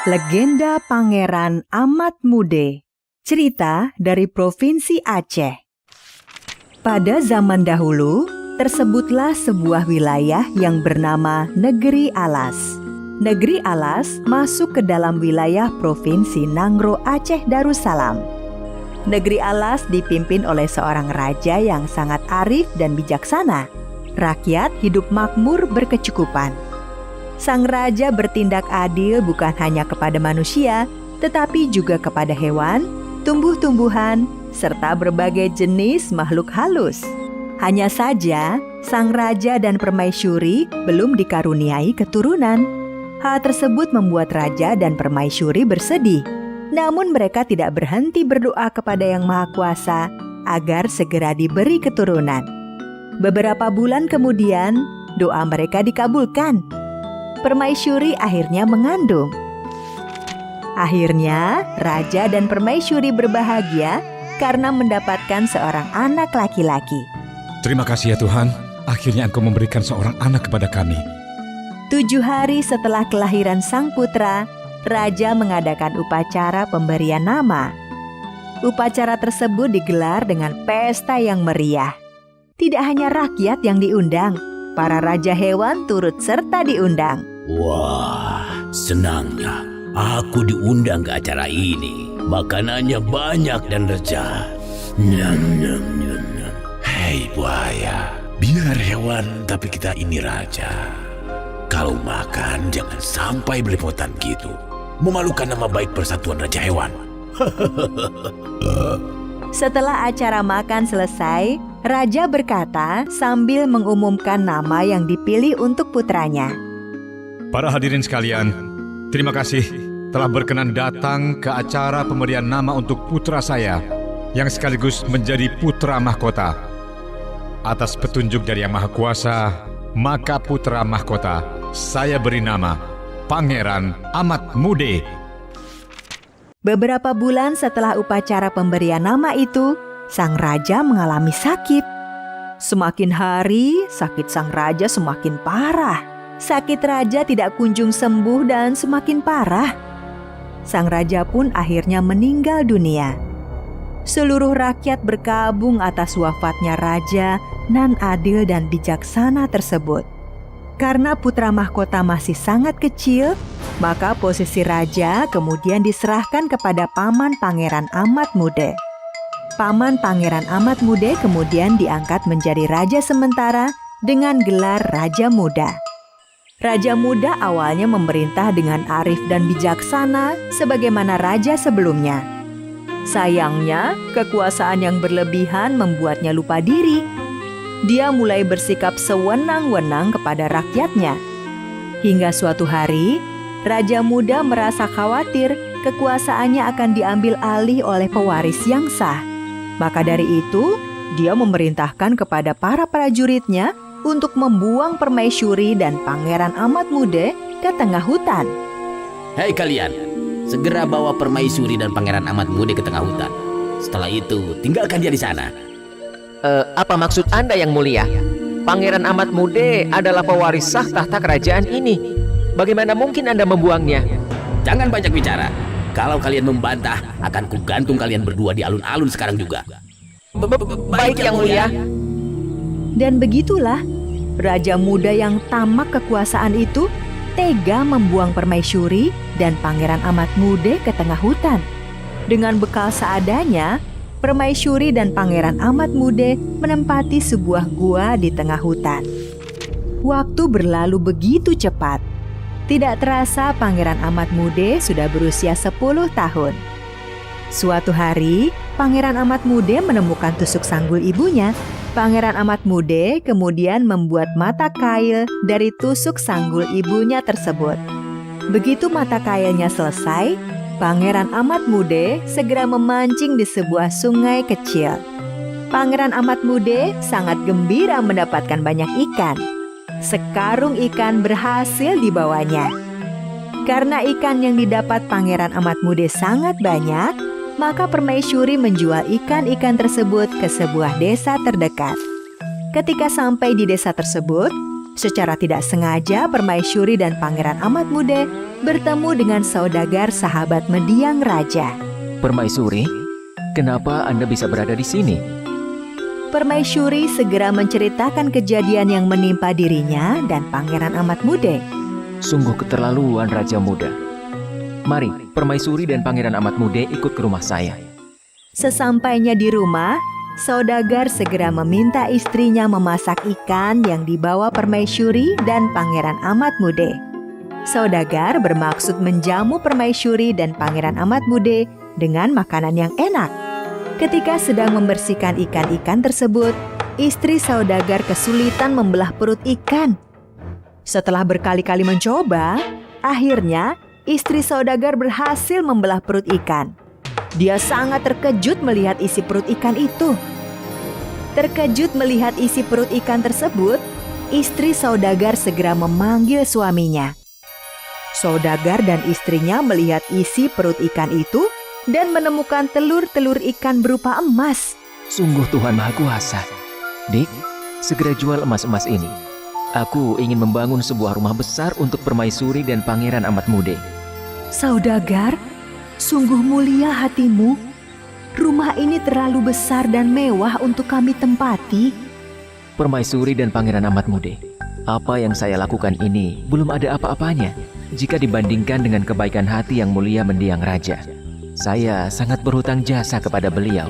Legenda Pangeran Amat Mude. Cerita dari Provinsi Aceh. Pada zaman dahulu, tersebutlah sebuah wilayah yang bernama Negeri Alas. Negeri Alas masuk ke dalam wilayah Provinsi Nangro Aceh Darussalam. Negeri Alas dipimpin oleh seorang raja yang sangat arif dan bijaksana. Rakyat hidup makmur berkecukupan. Sang raja bertindak adil bukan hanya kepada manusia, tetapi juga kepada hewan, tumbuh-tumbuhan, serta berbagai jenis makhluk halus. Hanya saja, sang raja dan permaisuri belum dikaruniai keturunan. Hal tersebut membuat raja dan permaisuri bersedih. Namun mereka tidak berhenti berdoa kepada Yang Maha Kuasa agar segera diberi keturunan. Beberapa bulan kemudian, doa mereka dikabulkan. Permaisuri akhirnya mengandung. Akhirnya, raja dan permaisuri berbahagia karena mendapatkan seorang anak laki-laki. Terima kasih ya Tuhan, akhirnya Engkau memberikan seorang anak kepada kami. 7 hari setelah kelahiran sang putra, raja mengadakan upacara pemberian nama. Upacara tersebut digelar dengan pesta yang meriah. Tidak hanya rakyat yang diundang, para raja hewan turut serta diundang. Wah, senangnya aku diundang ke acara ini. Makanannya banyak dan lezat. Nyam, nyam, nyam, nyam. Hei buaya, biar hewan tapi kita ini raja. Kalau makan jangan sampai belepotan gitu. Memalukan nama baik Persatuan Raja Hewan. Setelah acara makan selesai, raja berkata sambil mengumumkan nama yang dipilih untuk putranya. Para hadirin sekalian, terima kasih telah berkenan datang ke acara pemberian nama untuk putra saya yang sekaligus menjadi putra mahkota. Atas petunjuk dari Yang Maha Kuasa, maka putra mahkota saya beri nama Pangeran Amat Mude. Beberapa bulan setelah upacara pemberian nama itu, sang raja mengalami sakit. Semakin hari, sakit sang raja semakin parah. Sakit raja tidak kunjung sembuh dan semakin parah. Sang raja pun akhirnya meninggal dunia. Seluruh rakyat berkabung atas wafatnya raja nan adil dan bijaksana tersebut. Karena putra mahkota masih sangat kecil, maka posisi raja kemudian diserahkan kepada paman Pangeran Amat Mude. Paman Pangeran Amat Mude kemudian diangkat menjadi raja sementara dengan gelar Raja Muda. Raja Muda awalnya memerintah dengan arif dan bijaksana sebagaimana raja sebelumnya. Sayangnya, kekuasaan yang berlebihan membuatnya lupa diri. Dia mulai bersikap sewenang-wenang kepada rakyatnya. Hingga suatu hari, Raja Muda merasa khawatir kekuasaannya akan diambil alih oleh pewaris yang sah. Maka dari itu, dia memerintahkan kepada para prajuritnya untuk membuang permaisuri dan Pangeran Amat Mude ke tengah hutan. Hei kalian, segera bawa permaisuri dan Pangeran Amat Mude ke tengah hutan. Setelah itu, tinggalkan dia di sana. Apa maksud Anda yang mulia? Pangeran Amat Mude adalah pewaris sah tahta kerajaan ini. Bagaimana mungkin Anda membuangnya? Jangan banyak bicara. Kalau kalian membantah, akan kugantung kalian berdua di alun-alun sekarang juga. Baik yang mulia. Dan begitulah, Raja Muda yang tamak kekuasaan itu tega membuang permaisuri dan Pangeran Amat Mude ke tengah hutan. Dengan bekal seadanya, permaisuri dan Pangeran Amat Mude menempati sebuah gua di tengah hutan. Waktu berlalu begitu cepat. Tidak terasa Pangeran Amat Mude sudah berusia 10 tahun. Suatu hari, Pangeran Amat Mude menemukan tusuk sanggul ibunya. Pangeran Amat Mude kemudian membuat mata kail dari tusuk sanggul ibunya tersebut. Begitu mata kailnya selesai, Pangeran Amat Mude segera memancing di sebuah sungai kecil. Pangeran Amat Mude sangat gembira mendapatkan banyak ikan. Sekarung ikan berhasil dibawanya. Karena ikan yang didapat Pangeran Amat Mude sangat banyak, maka permaisuri menjual ikan-ikan tersebut ke sebuah desa terdekat. Ketika sampai di desa tersebut, secara tidak sengaja permaisuri dan Pangeran Amat Mude bertemu dengan saudagar sahabat mendiang raja. Permaisuri, kenapa Anda bisa berada di sini? Permaisuri segera menceritakan kejadian yang menimpa dirinya dan Pangeran Amat Mude. Sungguh keterlaluan Raja Muda. Mari, Permaisuri dan Pangeran Amat Mude ikut ke rumah saya. Sesampainya di rumah, saudagar segera meminta istrinya memasak ikan yang dibawa Permaisuri dan Pangeran Amat Mude. Saudagar bermaksud menjamu Permaisuri dan Pangeran Amat Mude dengan makanan yang enak. Ketika sedang membersihkan ikan-ikan tersebut, istri saudagar kesulitan membelah perut ikan. Setelah berkali-kali mencoba, akhirnya istri saudagar berhasil membelah perut ikan. Dia sangat terkejut melihat isi perut ikan itu. Terkejut melihat isi perut ikan tersebut, istri saudagar segera memanggil suaminya. Saudagar dan istrinya melihat isi perut ikan itu dan menemukan telur-telur ikan berupa emas. Sungguh Tuhan Maha Kuasa. Dik, segera jual emas-emas ini. Aku ingin membangun sebuah rumah besar untuk Permaisuri dan Pangeran Amat Mude. Saudagar, sungguh mulia hatimu. Rumah ini terlalu besar dan mewah untuk kami tempati. Permaisuri dan Pangeran Amat Mude, apa yang saya lakukan ini belum ada apa-apanya jika dibandingkan dengan kebaikan hati yang mulia mendiang raja. Saya sangat berhutang jasa kepada beliau.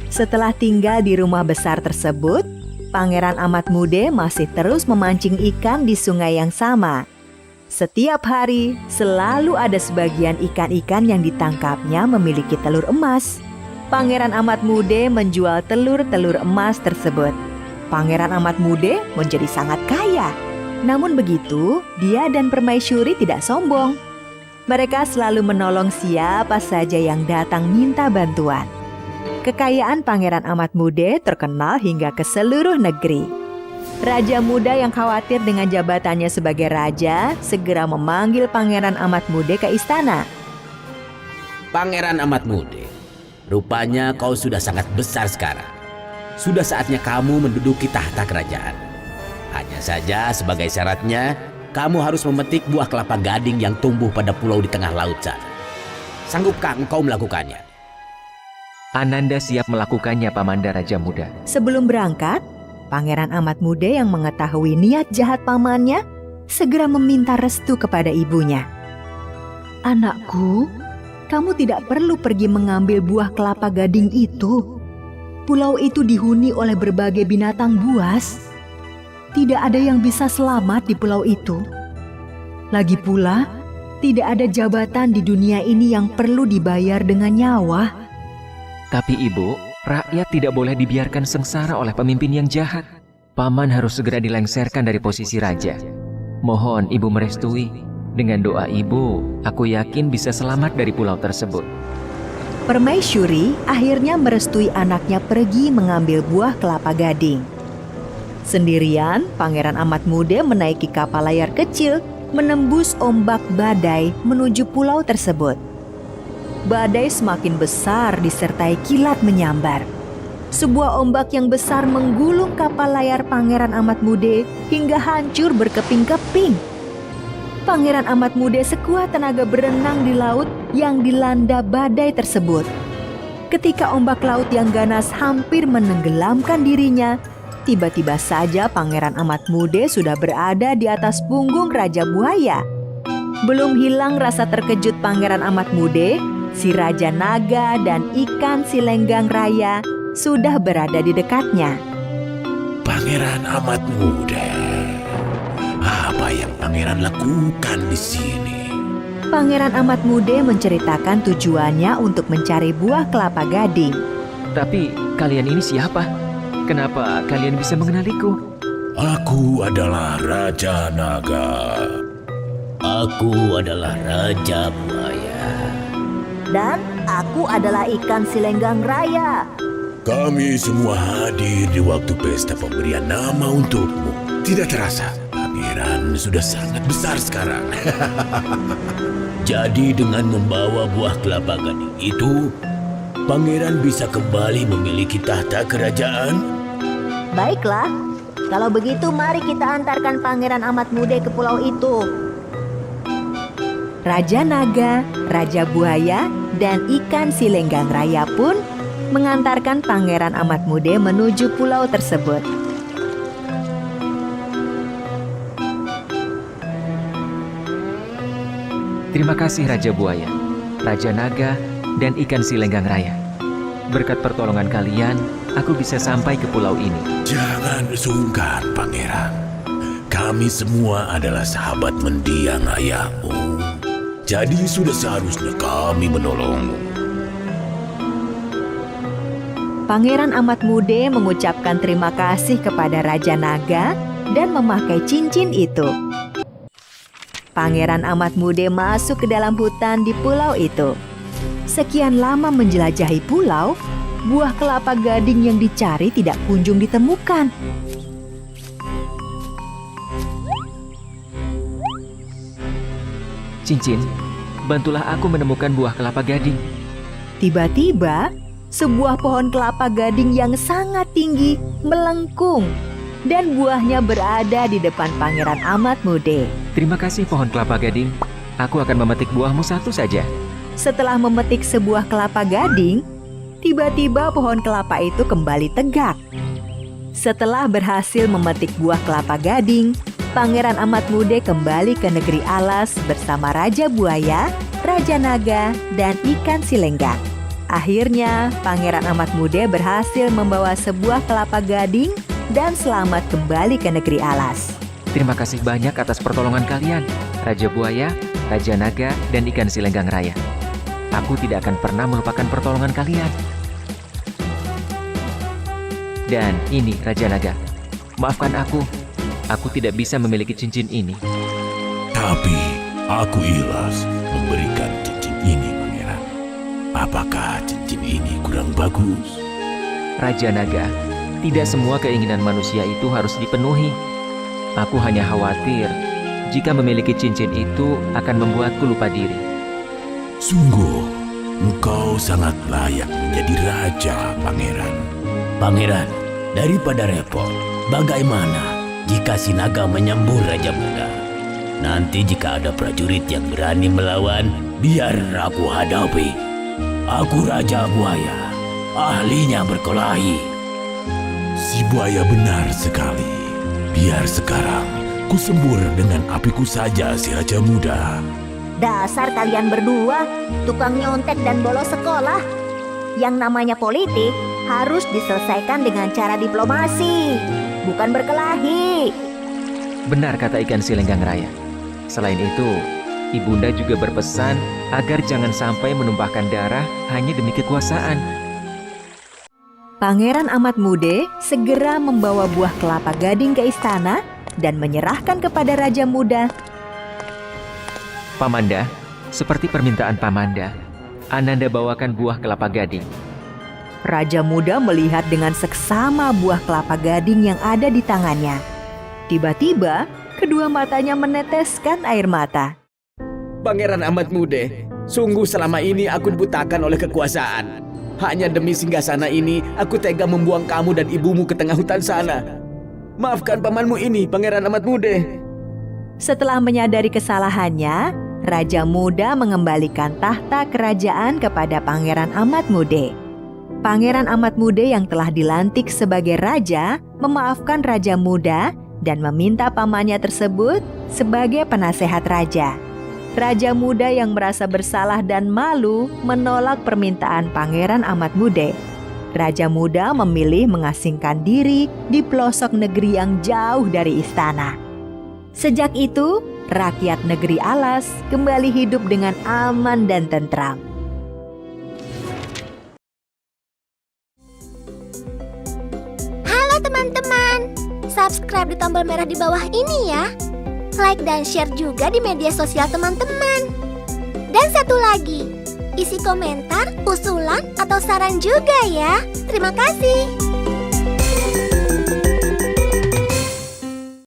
Setelah tinggal di rumah besar tersebut, Pangeran Amat Mude masih terus memancing ikan di sungai yang sama. Setiap hari selalu ada sebagian ikan-ikan yang ditangkapnya memiliki telur emas. Pangeran Amat Mude menjual telur-telur emas tersebut. Pangeran Amat Mude menjadi sangat kaya. Namun begitu, dia dan Permaisuri tidak sombong. Mereka selalu menolong siapa saja yang datang minta bantuan. Kekayaan Pangeran Amat Mude terkenal hingga ke seluruh negeri. Raja muda yang khawatir dengan jabatannya sebagai raja segera memanggil Pangeran Amat Mude ke istana. Pangeran Amat Mude, rupanya kau sudah sangat besar sekarang. Sudah saatnya kamu menduduki tahta kerajaan. Hanya saja sebagai syaratnya, kamu harus memetik buah kelapa gading yang tumbuh pada pulau di tengah laut sana. Sanggupkah engkau melakukannya? Ananda siap melakukannya, Pamanda Raja Muda. Sebelum berangkat, Pangeran Amat Mude yang mengetahui niat jahat pamannya segera meminta restu kepada ibunya. Anakku, kamu tidak perlu pergi mengambil buah kelapa gading itu. Pulau itu dihuni oleh berbagai binatang buas. Tidak ada yang bisa selamat di pulau itu. Lagi pula, tidak ada jabatan di dunia ini yang perlu dibayar dengan nyawa. Tapi ibu, rakyat tidak boleh dibiarkan sengsara oleh pemimpin yang jahat. Paman harus segera dilengserkan dari posisi raja. Mohon ibu merestui. Dengan doa ibu, aku yakin bisa selamat dari pulau tersebut. Permaisuri akhirnya merestui anaknya pergi mengambil buah kelapa gading. Sendirian, Pangeran Amat Mude menaiki kapal layar kecil menembus ombak badai menuju pulau tersebut. Badai semakin besar disertai kilat menyambar. Sebuah ombak yang besar menggulung kapal layar Pangeran Amat Mude hingga hancur berkeping-keping. Pangeran Amat Mude sekuat tenaga berenang di laut yang dilanda badai tersebut. Ketika ombak laut yang ganas hampir menenggelamkan dirinya, tiba-tiba saja Pangeran Amat Mude sudah berada di atas punggung Raja Buaya. Belum hilang rasa terkejut Pangeran Amat Mude, si Raja Naga dan ikan si Lenggang Raya sudah berada di dekatnya. Pangeran Amat Mude, apa yang pangeran lakukan di sini? Pangeran Amat Mude menceritakan tujuannya untuk mencari buah kelapa gading. Tapi kalian ini siapa? Kenapa kalian bisa mengenaliku? Aku adalah Raja Naga. Aku adalah Raja Buaya. Dan aku adalah ikan si Lenggang Raya. Kami semua hadir di waktu pesta pemberian nama untukmu. Tidak terasa, Pangeran kerajaan sudah sangat besar sekarang. Jadi dengan membawa buah kelapa gading itu, pangeran bisa kembali memiliki tahta kerajaan. Baiklah, kalau begitu mari kita antarkan Pangeran Amat Muda ke pulau itu. Raja Naga, Raja Buaya, dan ikan Silenggang Raya pun mengantarkan Pangeran Amat Muda menuju pulau tersebut. Terima kasih Raja Buaya, Raja Naga, dan ikan Silenggang Raya. Berkat pertolongan kalian, aku bisa sampai ke pulau ini. Jangan sungkan, Pangeran. Kami semua adalah sahabat mendiang ayahmu. Jadi sudah seharusnya kami menolongmu. Pangeran Amat Muda mengucapkan terima kasih kepada Raja Naga dan memakai cincin itu. Pangeran Amat Muda masuk ke dalam hutan di pulau itu. Sekian lama menjelajahi pulau, buah kelapa gading yang dicari tidak kunjung ditemukan. Cincin, bantulah aku menemukan buah kelapa gading. Tiba-tiba, sebuah pohon kelapa gading yang sangat tinggi melengkung dan buahnya berada di depan Pangeran Amat Muda. Terima kasih pohon kelapa gading. Aku akan memetik buahmu satu saja. Setelah memetik sebuah kelapa gading, tiba-tiba pohon kelapa itu kembali tegak. Setelah berhasil memetik buah kelapa gading, Pangeran Amat Muda kembali ke negeri alas bersama Raja Buaya, Raja Naga, dan ikan Silenggang. Akhirnya, Pangeran Amat Muda berhasil membawa sebuah kelapa gading dan selamat kembali ke negeri alas. Terima kasih banyak atas pertolongan kalian, Raja Buaya, Raja Naga, dan ikan Silenggang Raya. Aku tidak akan pernah melupakan pertolongan kalian. Dan ini Raja Naga. Maafkan aku tidak bisa memiliki cincin ini. Tapi aku ikhlas memberikan cincin ini, Pangeran. Apakah cincin ini kurang bagus? Raja Naga, tidak semua keinginan manusia itu harus dipenuhi. Aku hanya khawatir jika memiliki cincin itu akan membuatku lupa diri. Sungguh, engkau sangat layak menjadi raja, Pangeran. Pangeran, daripada repot, bagaimana jika si naga menyembur Raja Muda? Nanti jika ada prajurit yang berani melawan, biar aku hadapi. Aku Raja Buaya, ahlinya berkelahi. Si buaya benar sekali. Biar sekarang ku sembur dengan apiku saja si Raja Muda. Dasar kalian berdua, tukang nyontek dan bolos sekolah. Yang namanya politik harus diselesaikan dengan cara diplomasi, bukan berkelahi. Benar kata ikan Silenggang Raya. Selain itu, Ibunda juga berpesan agar jangan sampai menumpahkan darah hanya demi kekuasaan. Pangeran Amat Muda segera membawa buah kelapa gading ke istana dan menyerahkan kepada Raja Muda. Pamanda, seperti permintaan Pamanda, Ananda bawakan buah kelapa gading. Raja Muda melihat dengan seksama buah kelapa gading yang ada di tangannya. Tiba-tiba, kedua matanya meneteskan air mata. Pangeran Amat Muda, sungguh selama ini aku dibutakan oleh kekuasaan. Hanya demi singgasana ini, aku tega membuang kamu dan ibumu ke tengah hutan sana. Maafkan pamanmu ini, Pangeran Amat Muda. Setelah menyadari kesalahannya, Raja Muda mengembalikan tahta kerajaan kepada Pangeran Amat Muda. Pangeran Amat Muda yang telah dilantik sebagai raja memaafkan Raja Muda dan meminta pamannya tersebut sebagai penasehat raja. Raja Muda yang merasa bersalah dan malu menolak permintaan Pangeran Amat Muda. Raja Muda memilih mengasingkan diri di pelosok negeri yang jauh dari istana. Sejak itu, rakyat negeri alas kembali hidup dengan aman dan tentram. Halo teman-teman, subscribe di tombol merah di bawah ini ya. Like dan share juga di media sosial teman-teman. Dan satu lagi, isi komentar, usulan, atau saran juga ya. Terima kasih.